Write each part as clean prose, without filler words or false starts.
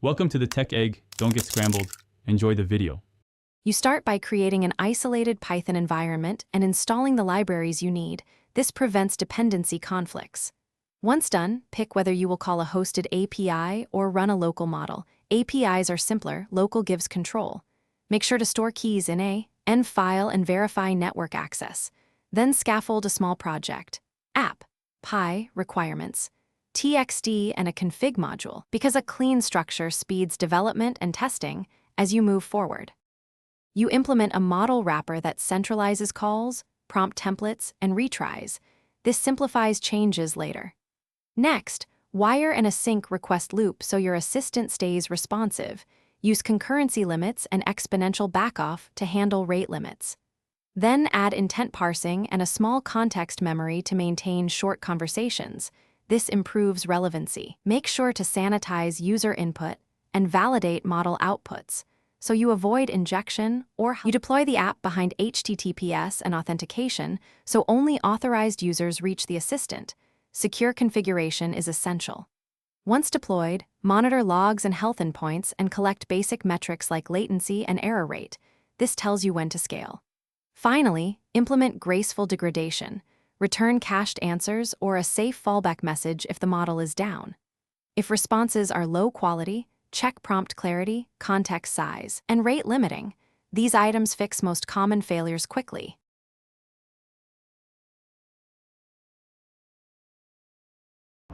Welcome to the Tech Egg. Don't get scrambled. Enjoy the video. You start by creating an isolated Python environment and installing the libraries you need. This prevents dependency conflicts. Once done, pick whether you will call a hosted API or run a local model. APIs are simpler, local gives control. Make sure to store keys in a env file and verify network access. Then scaffold a small project. App, Py, requirements, TXT, and a config module, because a clean structure speeds development and testing as you move forward. You implement a model wrapper that centralizes calls, prompt templates, and retries. This simplifies changes later. Next, wire an async request loop so your assistant stays responsive. Use concurrency limits and exponential backoff to handle rate limits. Then add intent parsing and a small context memory to maintain short conversations. This improves relevancy. Make sure to sanitize user input and validate model outputs, so you avoid injection or you deploy the app behind HTTPS and authentication, so only authorized users reach the assistant. Secure configuration is essential. Once deployed, monitor logs and health endpoints and collect basic metrics like latency and error rate. This tells you when to scale. Finally, implement graceful degradation. Return cached answers or a safe fallback message if the model is down. If responses are low quality, check prompt clarity, context size, and rate limiting. These items fix most common failures quickly.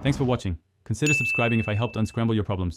Thanks for watching. Consider subscribing if I helped unscramble your problems.